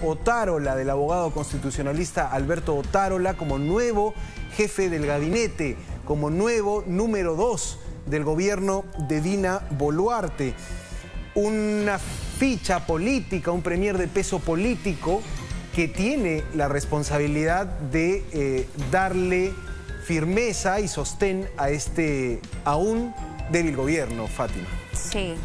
Otárola, del abogado constitucionalista Alberto Otárola, como nuevo jefe del gabinete, como nuevo número 2 del gobierno de Dina Boluarte. Una ficha política, un premier de peso político que tiene la responsabilidad de darle firmeza y sostén a este aún débil gobierno, Fátima. Sí,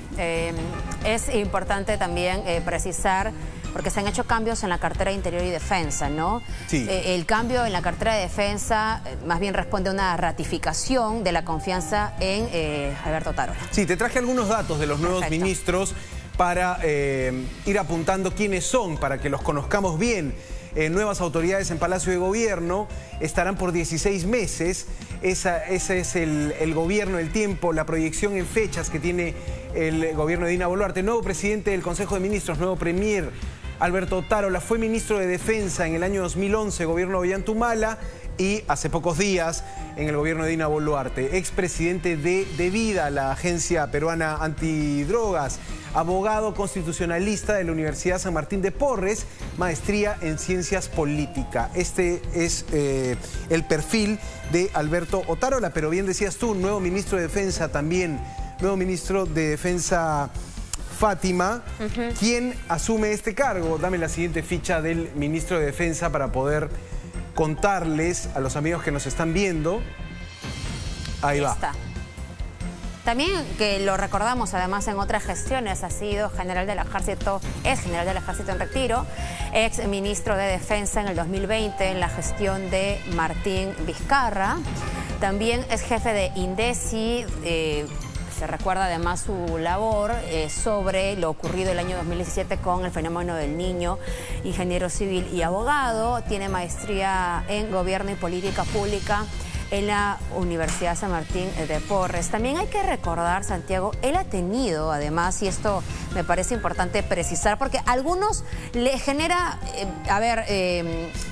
es importante también precisar, porque se han hecho cambios en la cartera de Interior y Defensa, ¿no? Sí. El cambio en la cartera de Defensa más bien responde a una ratificación de la confianza en Alberto Otárola. Sí, te traje algunos datos de los nuevos ministros para ir apuntando quiénes son, para que los conozcamos bien. Nuevas autoridades en Palacio de Gobierno estarán por 16 meses. Ese es el gobierno, el tiempo, la proyección en fechas que tiene el gobierno de Dina Boluarte. Nuevo presidente del Consejo de Ministros, nuevo premier, Alberto Otárola. Fue ministro de Defensa en el año 2011, gobierno de Ollantumala, y hace pocos días en el gobierno de Dina Boluarte. Expresidente de Vida, la agencia peruana antidrogas. Abogado constitucionalista de la Universidad San Martín de Porres, maestría en Ciencias Políticas. Este es el perfil de Alberto Otárola, pero bien decías tú, nuevo ministro de Defensa también, nuevo ministro de Defensa, Fátima. ¿Quién asume este cargo? Dame la siguiente ficha del ministro de Defensa para poder contarles a los amigos que nos están viendo. Ahí va. También, que lo recordamos además en otras gestiones, ha sido general del Ejército, es general del Ejército en retiro, ex ministro de Defensa en el 2020 en la gestión de Martín Vizcarra. También es jefe de INDECI. Se recuerda además su labor sobre lo ocurrido el año 2017 con el fenómeno del niño, ingeniero civil y abogado. Tiene maestría en Gobierno y Política Pública en la Universidad San Martín de Porres. También hay que recordar, Santiago, él ha tenido además, y esto me parece importante precisar, porque a algunos le genera,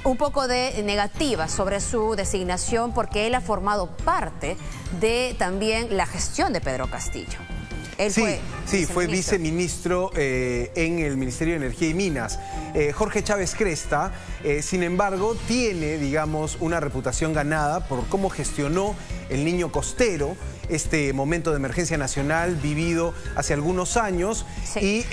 un poco de negativa sobre su designación, porque él ha formado parte de también la gestión de Pedro Castillo. Fue viceministro en el Ministerio de Energía y Minas. Jorge Chávez Cresta, sin embargo, tiene, digamos, una reputación ganada por cómo gestionó el Niño Costero, este momento de emergencia nacional vivido hace algunos años, y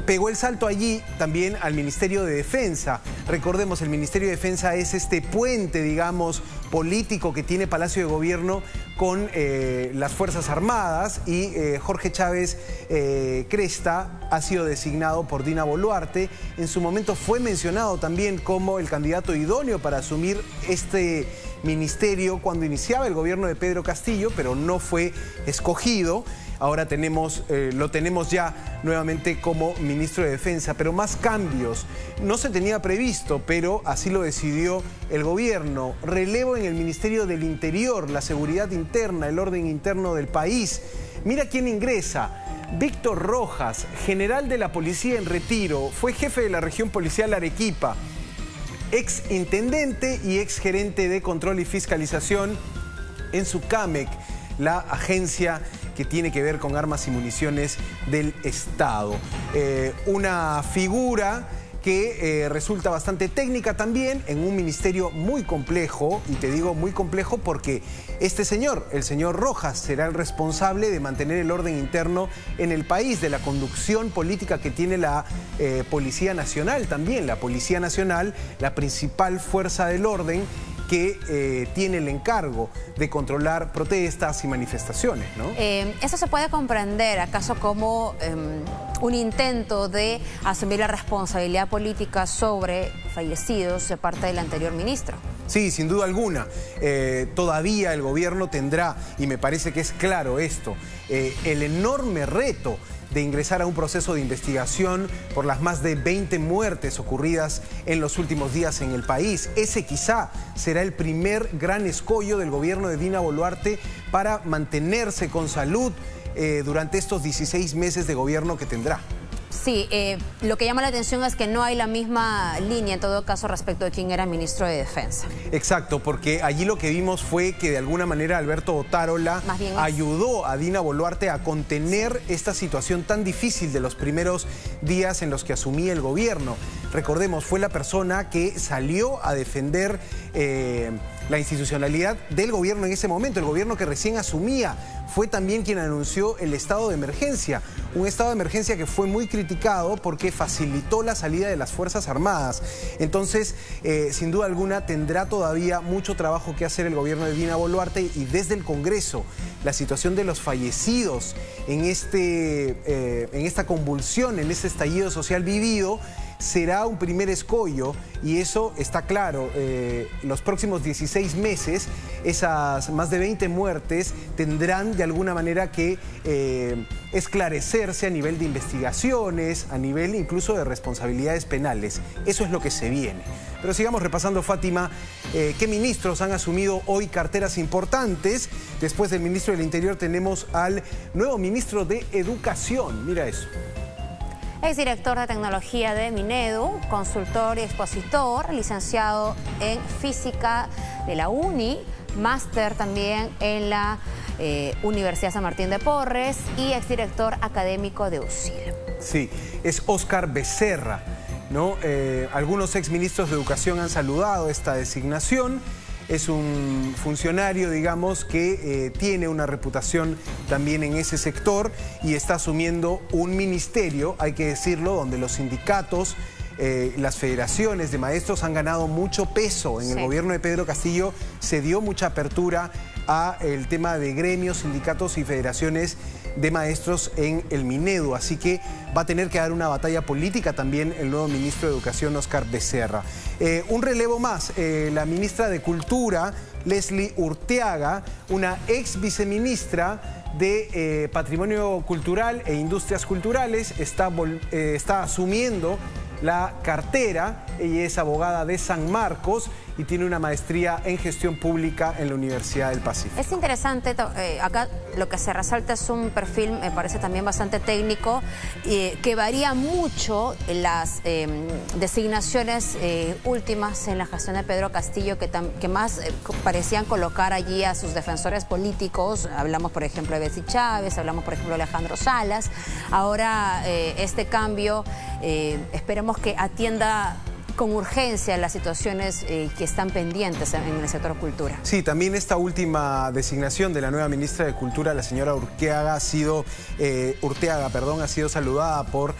pegó el salto allí también al Ministerio de Defensa. Recordemos, el Ministerio de Defensa es este puente, digamos, político que tiene Palacio de Gobierno con las Fuerzas Armadas, y Jorge Chávez Cresta ha sido designado por Dina Boluarte. En su momento fue mencionado también como el candidato idóneo para asumir este ministerio cuando iniciaba el gobierno de Pedro Castillo, pero no fue escogido. Ahora lo tenemos ya nuevamente como ministro de Defensa, pero más cambios. No se tenía previsto, pero así lo decidió el gobierno. Relevo en el Ministerio del Interior, la seguridad interna, el orden interno del país. Mira quién ingresa. Víctor Rojas, general de la policía en retiro, fue jefe de la región policial Arequipa, ex intendente y ex gerente de control y fiscalización en SUCAMEC, la agencia que tiene que ver con armas y municiones del Estado. Una figura que resulta bastante técnica también en un ministerio muy complejo, y te digo muy complejo porque este señor, el señor Rojas, será el responsable de mantener el orden interno en el país, de la conducción política que tiene la Policía Nacional también. La Policía Nacional, la principal fuerza del orden, que tiene el encargo de controlar protestas y manifestaciones, ¿no? ¿Eso se puede comprender acaso como un intento de asumir la responsabilidad política sobre fallecidos de parte del anterior ministro? Sí, sin duda alguna. Todavía el gobierno tendrá, y me parece que es claro esto, el enorme reto de ingresar a un proceso de investigación por las más de 20 muertes ocurridas en los últimos días en el país. Ese quizá será el primer gran escollo del gobierno de Dina Boluarte para mantenerse con salud durante estos 16 meses de gobierno que tendrá. Sí, lo que llama la atención es que no hay la misma línea en todo caso respecto de quién era ministro de Defensa. Exacto, porque allí lo que vimos fue que de alguna manera Alberto Otárola ayudó a Dina Boluarte a contener esta situación tan difícil de los primeros días en los que asumía el gobierno. Recordemos, fue la persona que salió a defender la institucionalidad del gobierno en ese momento, el gobierno que recién asumía. Fue también quien anunció el estado de emergencia, un estado de emergencia que fue muy criticado porque facilitó la salida de las Fuerzas Armadas. Entonces, sin duda alguna, tendrá todavía mucho trabajo que hacer el gobierno de Dina Boluarte y desde el Congreso. La situación de los fallecidos en esta convulsión, en este estallido social vivido, será un primer escollo y eso está claro. Los próximos 16 meses, esas más de 20 muertes tendrán de alguna manera que esclarecerse a nivel de investigaciones, a nivel incluso de responsabilidades penales. Eso es lo que se viene. Pero sigamos repasando, Fátima, qué ministros han asumido hoy carteras importantes. Después del ministro del Interior tenemos al nuevo ministro de Educación. Mira eso. Exdirector de Tecnología de Minedu, consultor y expositor, licenciado en Física de la UNI, máster también en la Universidad San Martín de Porres y exdirector académico de UCIL. Sí, es Óscar Becerra, ¿no? Algunos exministros de Educación han saludado esta designación. Es un funcionario, digamos, que tiene una reputación también en ese sector y está asumiendo un ministerio, hay que decirlo, donde los sindicatos, las federaciones de maestros han ganado mucho peso. En el gobierno de Pedro Castillo se dio mucha apertura al tema de gremios, sindicatos y federaciones de maestros en el Minedu, así que va a tener que dar una batalla política también el nuevo ministro de Educación, Óscar Becerra. Un relevo más, la ministra de Cultura, Leslie Urteaga, una ex viceministra de Patrimonio Cultural e Industrias Culturales, está asumiendo la cartera. Ella es abogada de San Marcos y tiene una maestría en gestión pública en la Universidad del Pacífico. Es interesante, acá lo que se resalta es un perfil, me parece también bastante técnico, que varía mucho en las designaciones últimas en la gestión de Pedro Castillo, que más parecían colocar allí a sus defensores políticos. Hablamos, por ejemplo, de Betsy Chávez, hablamos, por ejemplo, de Alejandro Salas. Ahora, este cambio, esperemos que atienda con urgencia las situaciones que están pendientes en el sector cultura. Sí, también esta última designación de la nueva ministra de Cultura, la señora Urteaga, ha sido saludada por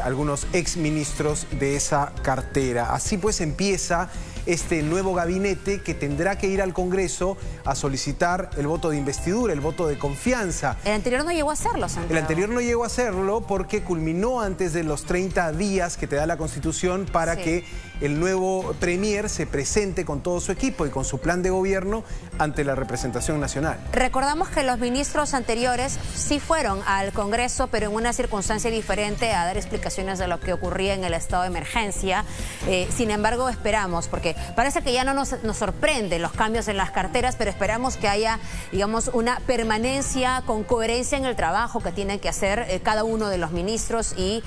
algunos exministros de esa cartera. Así pues empieza este nuevo gabinete que tendrá que ir al Congreso a solicitar el voto de investidura, el voto de confianza. El anterior no llegó a hacerlo, Santiago. El anterior no llegó a hacerlo porque culminó antes de los 30 días que te da la Constitución para que el nuevo premier se presente con todo su equipo y con su plan de gobierno ante la representación nacional. Recordamos que los ministros anteriores sí fueron al Congreso, pero en una circunstancia diferente, a dar explicaciones de lo que ocurría en el estado de emergencia. Sin embargo, esperamos, porque parece que ya no nos sorprenden los cambios en las carteras, pero esperamos que haya, digamos, una permanencia con coherencia en el trabajo que tienen que hacer cada uno de los ministros y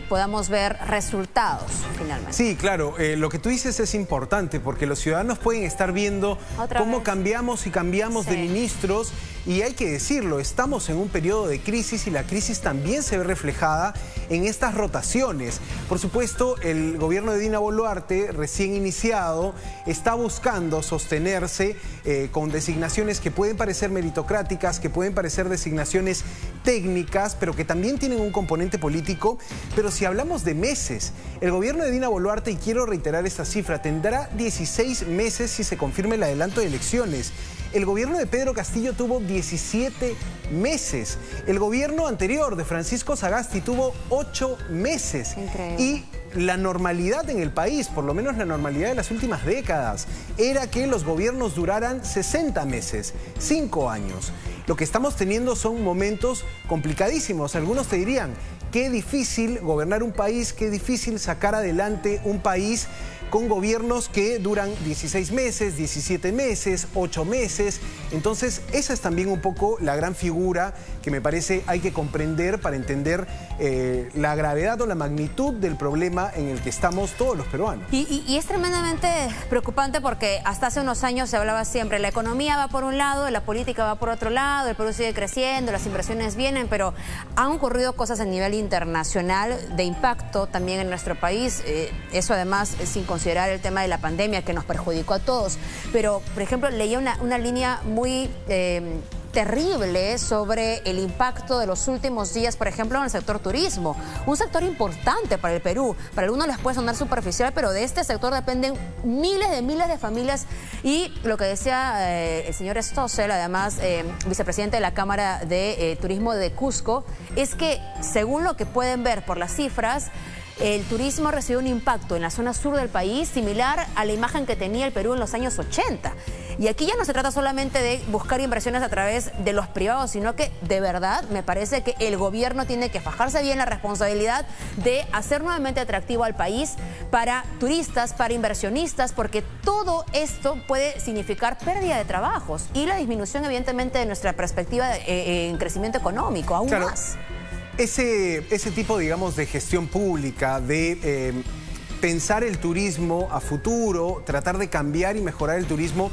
podamos ver resultados finalmente. Sí, claro, lo que tú dices es importante porque los ciudadanos pueden estar viendo cómo cambiamos y cambiamos de ministros y hay que decirlo, estamos en un periodo de crisis y la crisis también se ve reflejada en estas rotaciones. Por supuesto, el gobierno de Dina Boluarte, recién iniciado, está buscando sostenerse con designaciones que pueden parecer meritocráticas, que pueden parecer designaciones técnicas, pero que también tienen un componente político. Pero si hablamos de meses, el gobierno de Dina Boluarte, y quiero reiterar esta cifra, tendrá 16 meses si se confirma el adelanto de elecciones. El gobierno de Pedro Castillo tuvo 17 meses. El gobierno anterior de Francisco Sagasti tuvo 8 meses. Increíble. Y la normalidad en el país, por lo menos la normalidad de las últimas décadas, era que los gobiernos duraran 60 meses, 5 años. Lo que estamos teniendo son momentos complicadísimos. Algunos te dirían, qué difícil gobernar un país, qué difícil sacar adelante un país con gobiernos que duran 16 meses, 17 meses, 8 meses. Entonces, esa es también un poco la gran figura que me parece hay que comprender para entender la gravedad o la magnitud del problema en el que estamos todos los peruanos. Y es tremendamente preocupante porque hasta hace unos años se hablaba siempre, la economía va por un lado, la política va por otro lado, el Perú sigue creciendo, las inversiones vienen, pero han ocurrido cosas a nivel internacional de impacto también en nuestro país. Eso además sin considerar el tema de la pandemia que nos perjudicó a todos. Pero, por ejemplo, leía una línea muy terrible sobre el impacto de los últimos días, por ejemplo, en el sector turismo. Un sector importante para el Perú. Para algunos les puede sonar superficial, pero de este sector dependen miles de familias. Y lo que decía el señor Stossel, además vicepresidente de la Cámara de Turismo de Cusco, es que según lo que pueden ver por las cifras, el turismo recibió un impacto en la zona sur del país similar a la imagen que tenía el Perú en los años 80. Y aquí ya no se trata solamente de buscar inversiones a través de los privados, sino que de verdad me parece que el gobierno tiene que fajarse bien la responsabilidad de hacer nuevamente atractivo al país para turistas, para inversionistas, porque todo esto puede significar pérdida de trabajos y la disminución evidentemente de nuestra perspectiva en crecimiento económico, aún más. Ese tipo, digamos, de gestión pública, de pensar el turismo a futuro, tratar de cambiar y mejorar el turismo,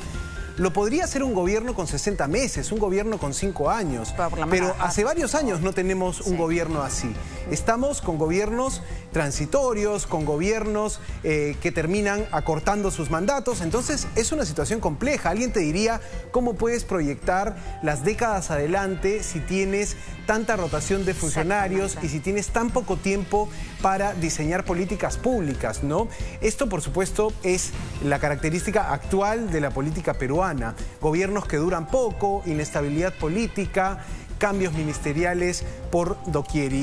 lo podría hacer un gobierno con 60 meses, un gobierno con 5 años. Pero hace varios años no tenemos un gobierno así. Estamos con gobiernos transitorios, con gobiernos que terminan acortando sus mandatos. Entonces es una situación compleja. Alguien te diría, ¿cómo puedes proyectar las décadas adelante si tienes tanta rotación de funcionarios y si tienes tan poco tiempo para diseñar políticas públicas, ¿no? Esto, por supuesto, es la característica actual de la política peruana. Gobiernos que duran poco, inestabilidad política, cambios ministeriales por doquier.